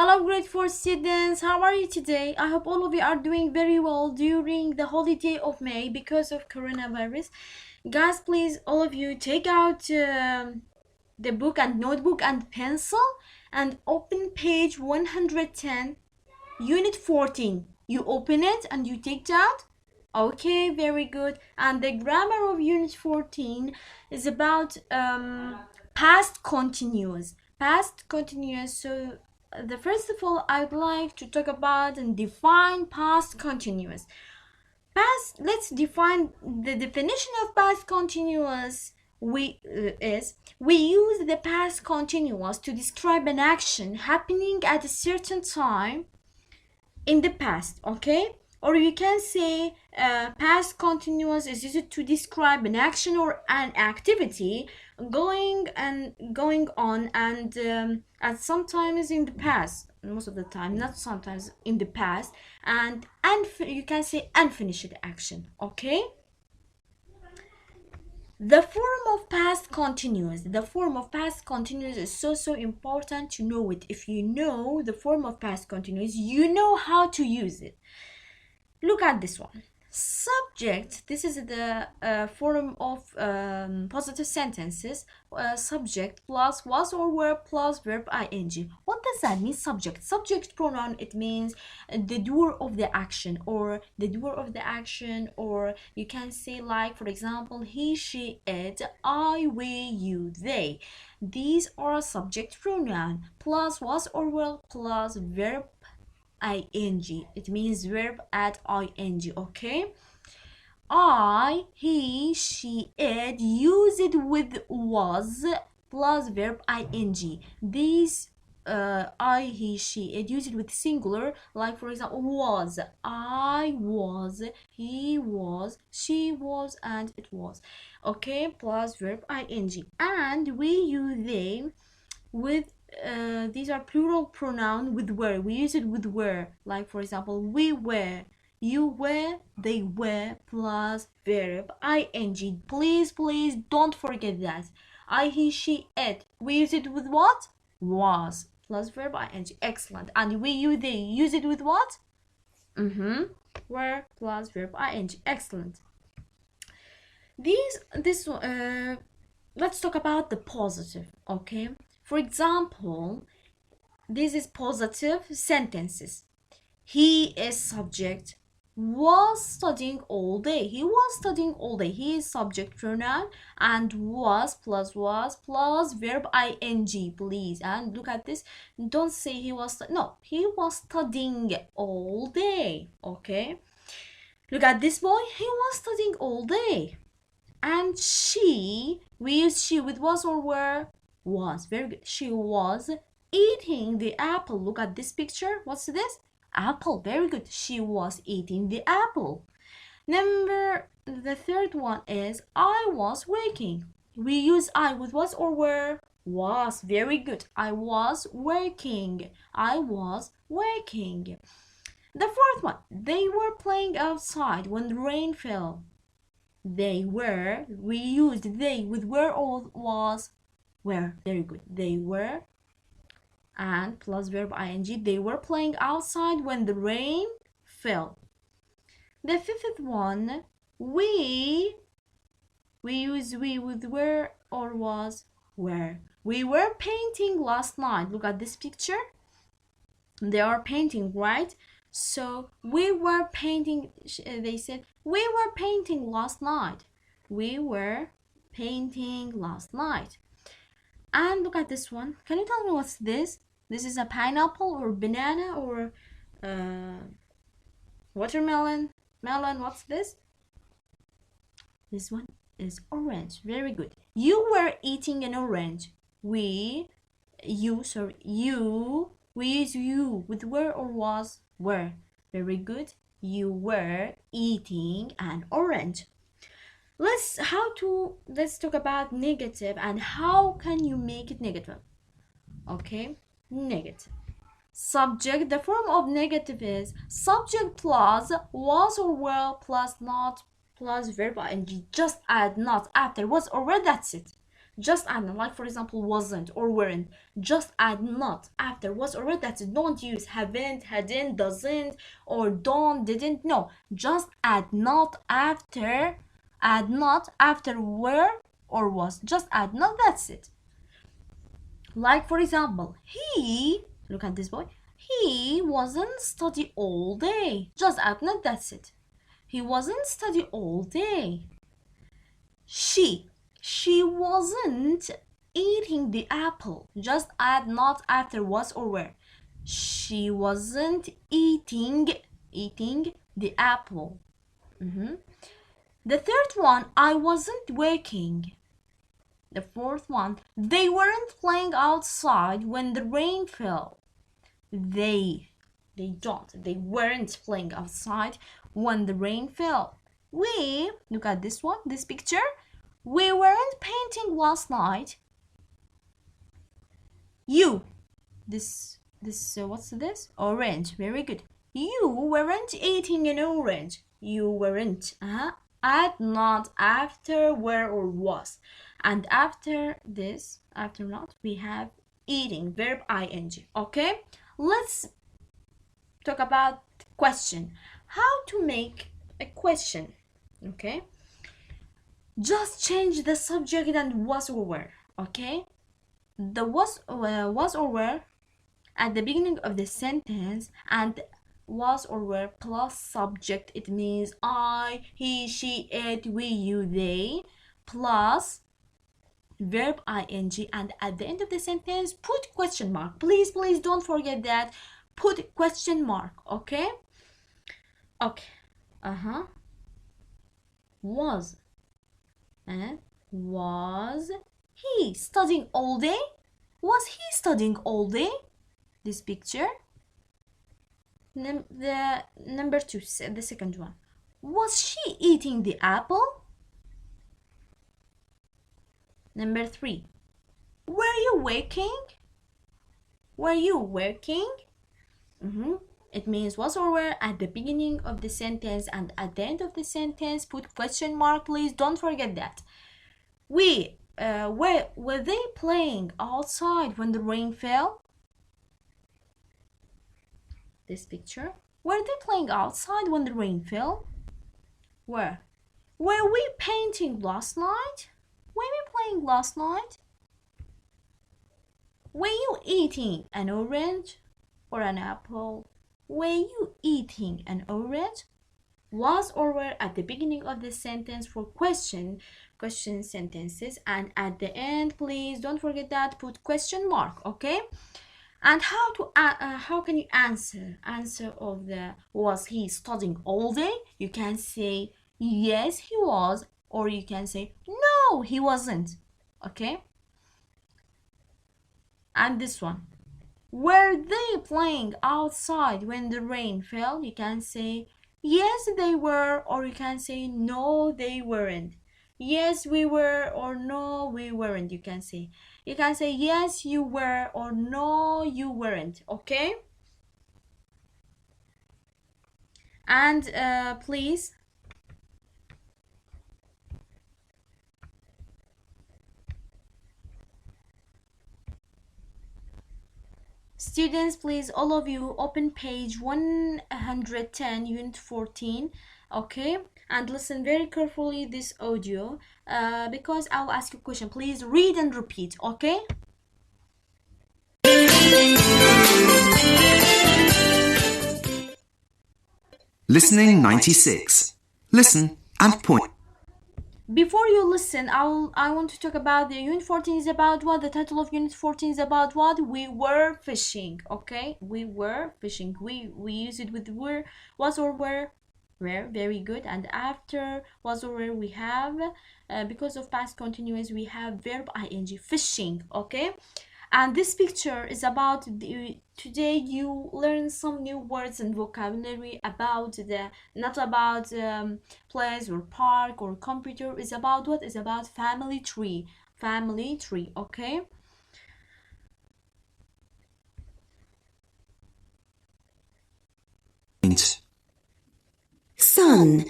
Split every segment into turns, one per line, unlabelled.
Hello, grade 4 students. How are you today? I hope all of you are doing very well during the holiday of May because of coronavirus. Guys, please, all of you, take out the book and notebook and pencil and open page 110, unit 14. You open it and you take it out. Okay, very good. And the grammar of unit 14 is about past continuous. Past continuous. So the first of all, I would like to talk about and define past continuous. Let's define the definition of past continuous. We use the past continuous to describe an action happening at a certain time in the past, okay? Or you can say past continuous is used to describe an action or an activity going on and sometimes in the past, most of the time, not sometimes, in the past, and you can say unfinished action, okay? The form of past continuous. The form of past continuous is so important to know it. If you know the form of past continuous, you know how to use it. Look at this one. Subject. This is the form of positive sentences. Subject plus was or were plus verb ing. What does that mean? Subject. Subject pronoun. It means the doer of the action, or the doer of the action, or you can say, like, for example, he, she, it, I, we, you, they. These are subject pronoun plus was or were plus verb ing. It means verb at ing, okay? I, he, she, it, use it with was plus verb ing. These I, he, she, it, use it with singular, like for example was, I was, he was, she was, and it was, okay, plus verb ing. And we use they with these are plural pronoun with were. We use it with were, like for example we were, you were, they were, plus verb ing. Please don't forget that. I, he, she, it, we use it with what? Was plus verb ing. Excellent. And we, you, they, use it with what? Were plus verb ing. Excellent. Let's talk about the positive, okay? For example, this is positive sentences. He is subject, was studying all day. He was studying all day. He is subject pronoun, and was plus verb ing, please. And look at this. Don't say he was, no, he was studying all day, okay? Look at this boy. He was studying all day. And she, we use she with was or were. Was. Very good. She was eating the apple. Look at this picture. What's this? Apple. Very good. She was eating the apple. The third one is I was working. We use I with was or were. Was. Very good. I was working. I was working. The fourth one, they were playing outside when the rain fell. They were. We used they with were or was. Were. Very good. They were, and plus verb ing. They were playing outside when the rain fell. The fifth one, we use we with were or was. Were. We were painting last night. Look at this picture. They are painting, right? So we were painting. They said we were painting last night. We were painting last night. And look at this one. Can you tell me what's this? This is a pineapple or banana or watermelon? Melon, what's this? This one is orange. Very good. You were eating an orange. We use you with were or was. Were. Very good. You were eating an orange. Let's talk about negative and how can you make it negative. Okay, negative. Subject, the form of negative is subject plus was or were plus not plus verb ing. Just add not after was or were, that's it. Just add not. Like for example, wasn't or weren't. Just add not after was or were. That's it. Don't use haven't, hadn't, doesn't, or don't, didn't. No, just add not after. Add not after were or was. Just add not. That's it. Like for example, he. Look at this boy. He wasn't study all day. Just add not. That's it. He wasn't study all day. She wasn't eating the apple. Just add not after was or were. She wasn't eating the apple. The third one, I wasn't working. The fourth one, they weren't playing outside when the rain fell. They weren't playing outside when the rain fell. We, look at this one, this picture. We weren't painting last night. You, this what's this? Orange, very good. You weren't eating an orange. You weren't. Add not after were or was. And after this, after not, we have eating, verb ing. Okay, let's talk about question. How to make a question. Okay, just change the subject and was or were. Okay, the was or were at the beginning of the sentence, and was or were plus subject. It means I, he, she, it, we, you, they, plus verb ing, and at the end of the sentence put question mark. Please don't forget that. Put question mark. Okay. Was he studying all day? Was he studying all day? This picture. The number 2, the second one. Was she eating the apple? Number 3. Were you working? Were you working? It means was or were at the beginning of the sentence, and at the end of the sentence put question mark. Please don't forget that. Were they playing outside when the rain fell? This picture. Were they playing outside when the rain fell? Were we painting last night? Were we playing last night? Were you eating an orange or an apple? Were you eating an orange? Was or were at the beginning of the sentence for question sentences, and at the end, please don't forget that, put question mark. Okay. And how can you answer of the was he studying all day? You can say yes he was, or you can say no he wasn't. Okay. And this one, were they playing outside when the rain fell? You can say yes they were, or you can say no they weren't. Yes we were, or no we weren't. You can say yes you were, or no you weren't. Okay. And please students, please all of you open page 110 unit 14. Okay, and listen very carefully this audio, because I'll ask you a question. Please read and repeat. Okay.
Listening 96. Listen and point.
Before you listen, I want to talk about the unit 14 is about what? The title of unit 14 is about what? We were fishing. Okay, we were fishing. We use it with were, was or were. Very good. And after was or were we have, because of past continuous, we have verb ing, fishing. Okay. And this picture is about today you learn some new words and vocabulary about not about place or park or computer. It's about what? It's about family tree. Okay.
Son,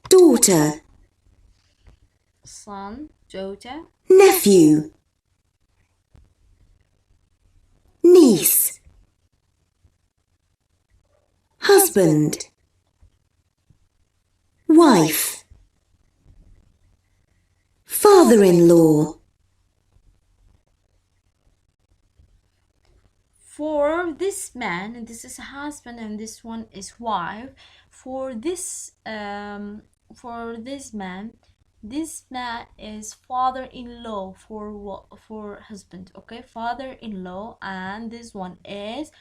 daughter,
son, daughter,
nephew, niece, husband, wife, father-in-law,
for this man, and this is husband and this one is wife. For this man, this man is father-in-law for husband, okay, father-in-law, and this woman is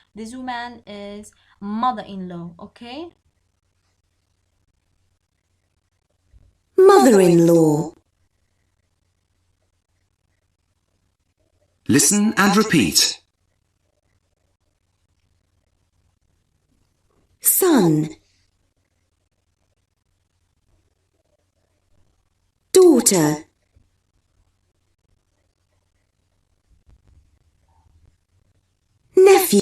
mother-in-law, okay.
mother-in-law,
Listen and repeat.
son, daughter, nephew,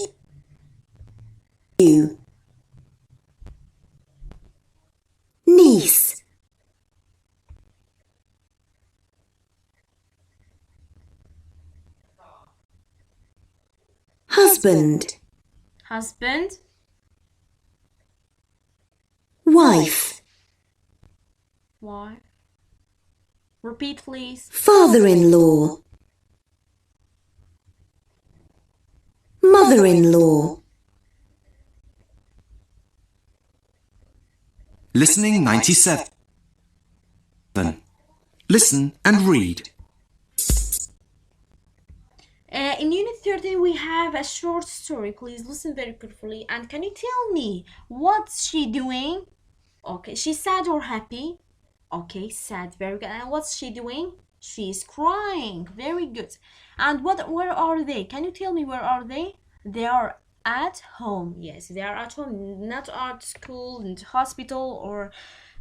niece, husband, wife,
repeat please.
father-in-law, mother-in-law,
Listening 97. Listen and read.
In Unit 13 we have a short story. Please listen very carefully and can you tell me what's she doing? Okay, she's sad or happy? Okay, sad, very good. And what's she doing? She's crying, very good. And where are they? Can you tell me where are they? They are at home. Yes, they are at home, not at school and hospital or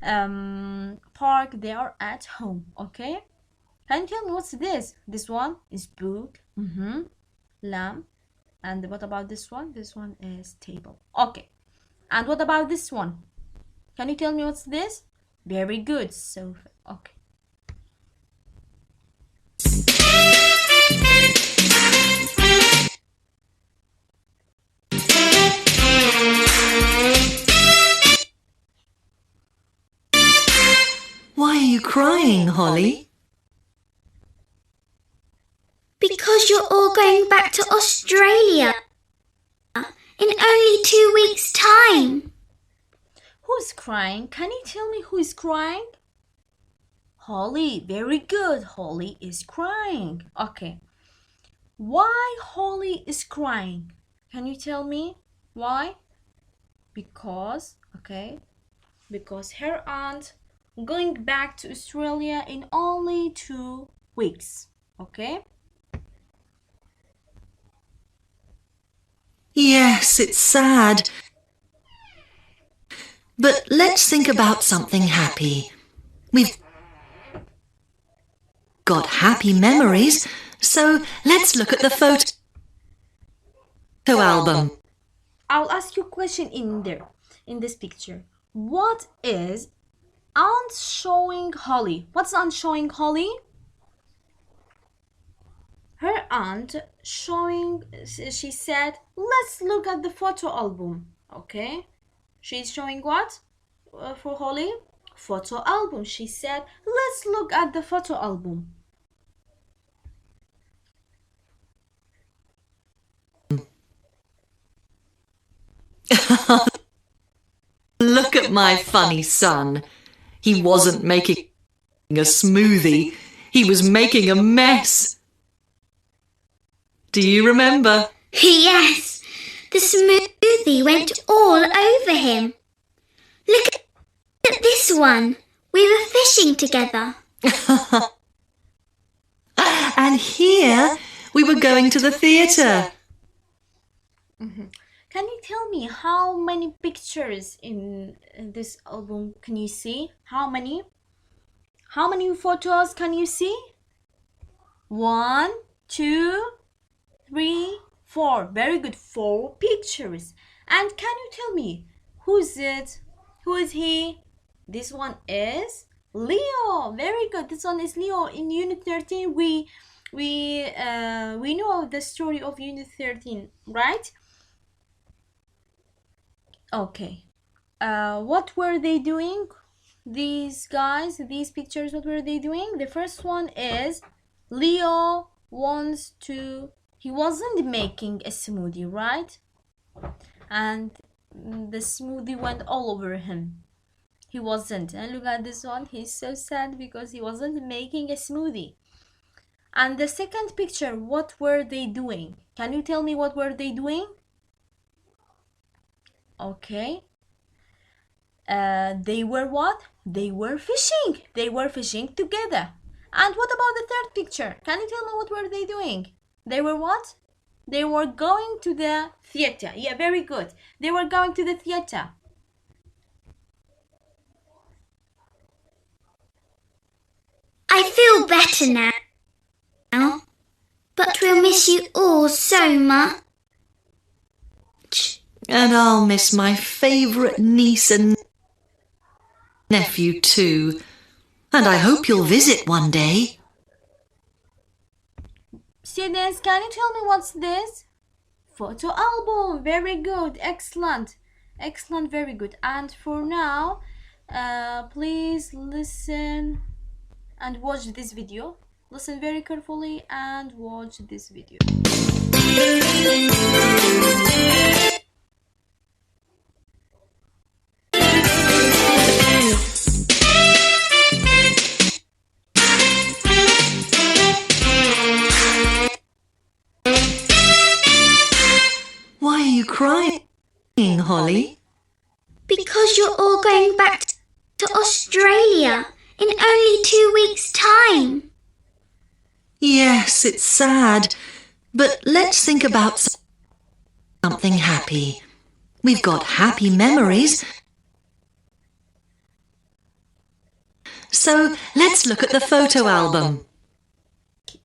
park. They are at home, okay. Can you tell me what's this? This one is book, lamp. And what about this one? This one is table. Okay. And what about this one? Can you tell me what's this? Very good, sofa. Okay.
Why are you crying, Holly?
Because you're all going back to Australia in only 2 weeks' time.
Who's crying? Can you tell me who is crying? Holly, very good. Holly is crying. Okay. Why Holly is crying? Can you tell me why? Because her aunt going back to Australia in only 2 weeks. Okay?
Yes, it's sad. But let's think about something happy. We've got happy memories, so let's look at the photo album.
I'll ask you a question in this picture. What is aunt showing Holly? What's aunt showing Holly? Her aunt showing, she said, let's look at the photo album. Okay? She's showing what for Holly? Photo album. She said, let's look at the photo album.
Look at my funny son. He wasn't making a smoothie. He was making a mess. Do you remember?
Yes, the smoothie went all over him. Look at this one. We were fishing together.
And here we were going to the theatre.
Can you tell me how many pictures in this album can you see? How many? How many photos can you see? 1, 2, 3, 4. Very good. 4 pictures. And can you tell me who is it? Who is he? This one is Leo, very good. This one is Leo. In Unit 13, we know the story of Unit 13, right? Okay. What were they doing? These guys, these pictures, what were they doing? The first one is Leo he wasn't making a smoothie, right? And the smoothie went all over him. He wasn't. And look at this one. He's so sad because he wasn't making a smoothie. And the second picture, what were they doing? Can you tell me what were they doing? Okay. They were what? They were fishing. They were fishing together. And what about the third picture? Can you tell me what were they doing? They were what? They were going to the theater. Yeah, very good. They were going to the theater.
I feel better now, but we'll miss you all so much.
And I'll miss my favourite niece and nephew too. And I hope you'll visit one day.
Students, can you tell me what's this? Photo album. Very good. Excellent. Excellent. Very good. And for now, please listen and watch this video. Listen very carefully and watch this video.
Why are you crying, Holly?
Because you're all going back to Australia in only 2 weeks' time.
Yes, it's sad, but let's think about something happy. We've got happy memories. So let's look at the photo album.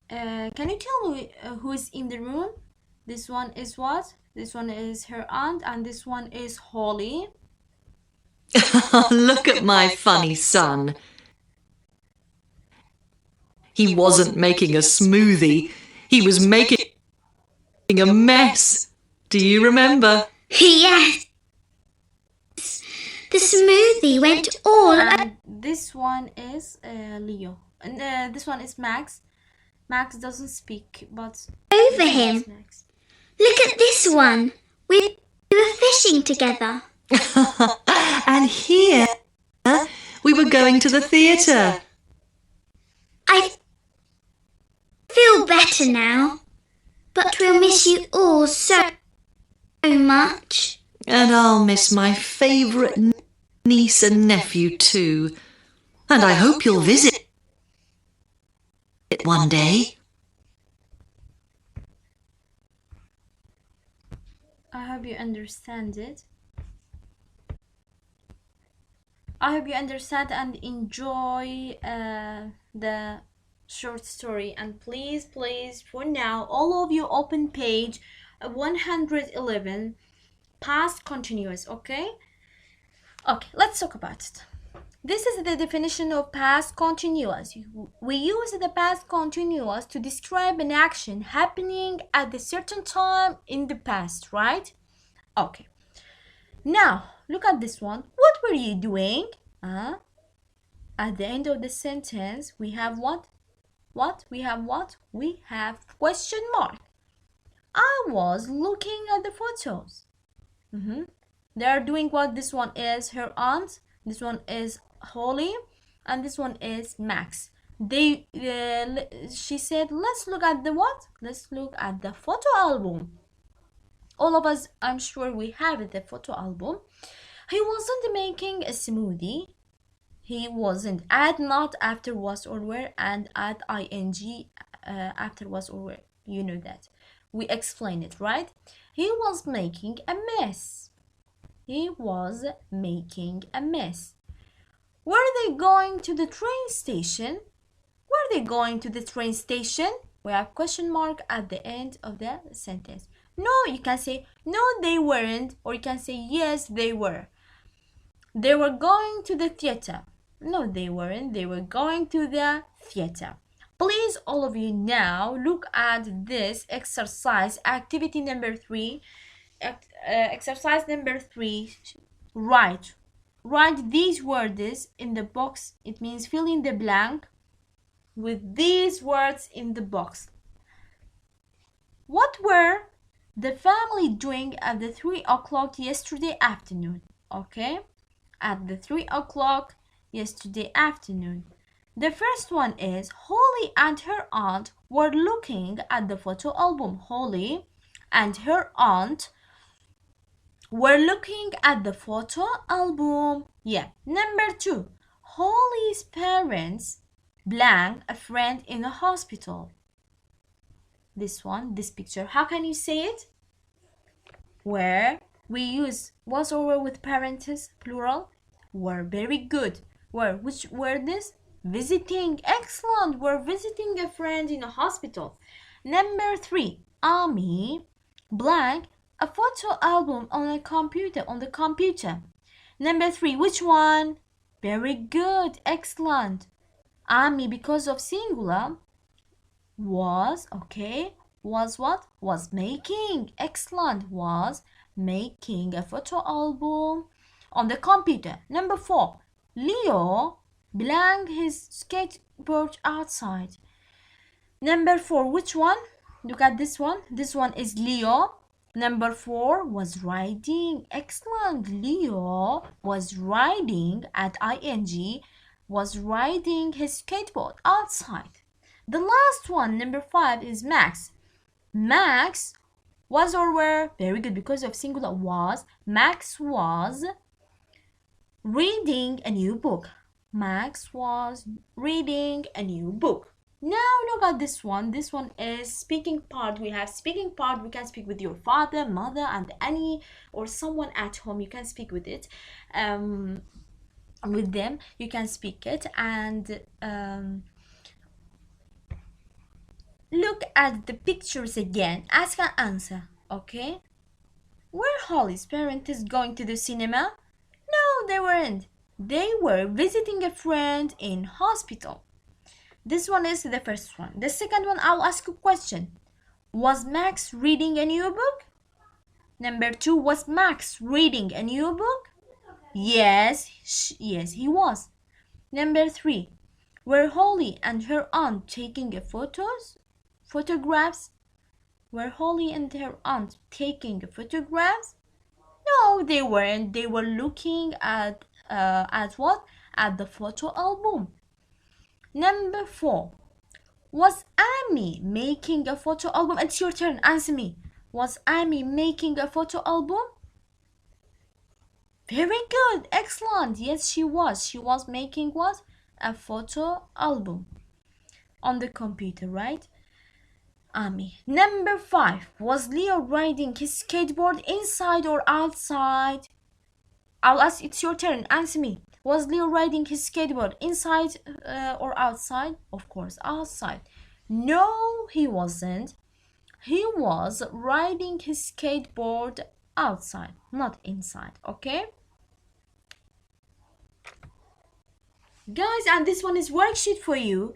Can you tell me who is in the room? This one is what? This one is her aunt and this one is Holly.
Look at my funny son. He wasn't making a smoothie. He was making a mess. Do you remember?
Yes. The smoothie went all
And this one is Leo. And this one is Max. Max doesn't speak, but
over him.
Max.
Look at this one. We were fishing together.
And here we were going to the theatre.
I feel better now, but we'll miss you all so much.
And I'll miss my favourite niece and nephew too. And I hope you'll visit one day.
I hope you understand it. I hope you understand and enjoy the short story. And please, for now, all of you open page 111, past continuous, okay? Okay, let's talk about it. This is the definition of past continuous. We use the past continuous to describe an action happening at a certain time in the past, right? Okay. Now, look at this one. What were you doing? At the end of the sentence, we have what? We have question mark. I was looking at the photos. They are doing what? This one is her aunt. This one is Holly. And this one is Max. She said, let's look at the what? Let's look at the photo album. All of us, I'm sure we have the photo album. He wasn't making a smoothie. He wasn't. Add not after was or were and add ing after was or were. You know that. We explain it, right? He was making a mess. He was making a mess. Were they going to the train station? Were they going to the train station? We have question mark at the end of the sentence. No, you can say, no, they weren't. Or you can say, yes, they were. They were going to the theater. No, they weren't. They were going to the theater. Please, all of you now look at this exercise, activity number 3. Exercise number 3. Write these words in the box. It means fill in the blank with these words in the box. What were the family doing at the 3 o'clock yesterday afternoon? Okay, at the 3 o'clock yesterday afternoon. The first one is Holly and her aunt were looking at the photo album. Holly and her aunt were looking at the photo album. Yeah. Number 2. Holly's parents blank a friend in a hospital. This picture. How can you say it? Where we use was or were with parents, plural. Were, very good. Were, which word is? Visiting. Excellent. We're visiting a friend in a hospital. Number 3. Ami blank a photo album on the computer. Number 3. Which one? Very good. Excellent. Ami, because of singular, was, okay, was what? Was making. Excellent. Was making a photo album on the computer. Number 4. Leo blank his skateboard outside. Number 4. Which one? Look at this one. This one is Leo. Number 4 was riding. Excellent. Leo was riding at ing, was riding his skateboard outside. The last one, number 5, is Max. Max was or were, very good, because of singular was. Max was reading a new book. Max was reading a new book. Now look at this one. This one is speaking part. We have speaking part. We can speak with your father, mother, and any or someone at home. You can speak with it. With them, you can speak it. And look at the pictures again. Ask and answer. Okay. Were Holly's parents going to the cinema? No, they weren't. They were visiting a friend in hospital. This one is the first one. The second one, I'll ask you a question. Was Max reading a new book? Number 2, was Max reading a new book? Yes, he was. Number 3, were Holly and her aunt taking photographs? Were Holly and her aunt taking photographs? No, they weren't. They were looking at what? At the photo album. Number 4. Was Amy making a photo album? It's your turn. Answer me. Was Amy making a photo album? Very good. Excellent. Yes, she was. She was making what? A photo album on the computer, right? Amy. Number 5. Was Leo riding his skateboard inside or outside? I'll ask. It's your turn. Answer me. Was Leo riding his skateboard inside or outside? Of course, outside. No, he wasn't. He was riding his skateboard outside, not inside, okay? Guys, and this one is worksheet for you.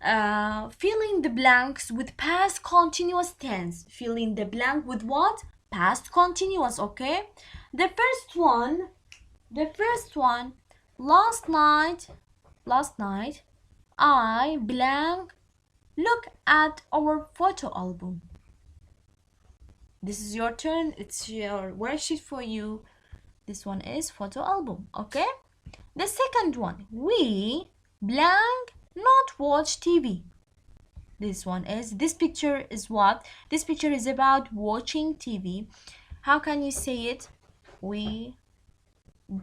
Fill in the blanks with past continuous tense. Fill in the blank with what? Past continuous, okay? The first one, last night, I blank look at our photo album. This is your turn. It's your worksheet for you. This one is photo album, okay? The second one, we blank not watch TV. This picture is what? This picture is about watching TV. How can you say it? We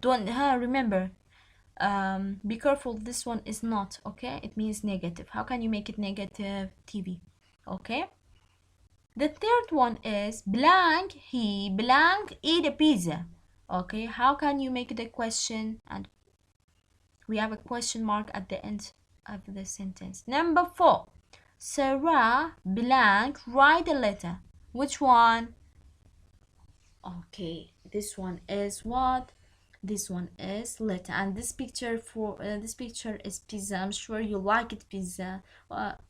don't remember. Be careful, this one is not, okay? It means negative. How can you make it negative? TV, okay? The third one is blank, he blank eat a pizza, okay? How can you make it a question? And we have a question mark at the end of the sentence. Number 4, Sarah blank write a letter. Which one? Okay, this one is what? This one is letter, and this picture is pizza. I'm sure you like it, pizza,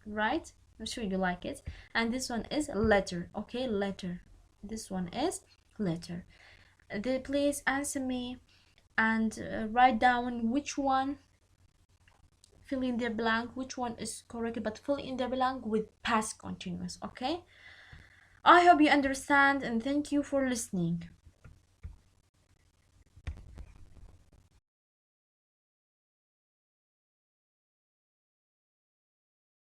right? I'm sure you like it. And this one is letter. Okay, letter. This one is letter. Please answer me and write down which one. Fill in the blank which one is correct, but fill in the blank with past continuous. Okay, I hope you understand, and thank you for listening.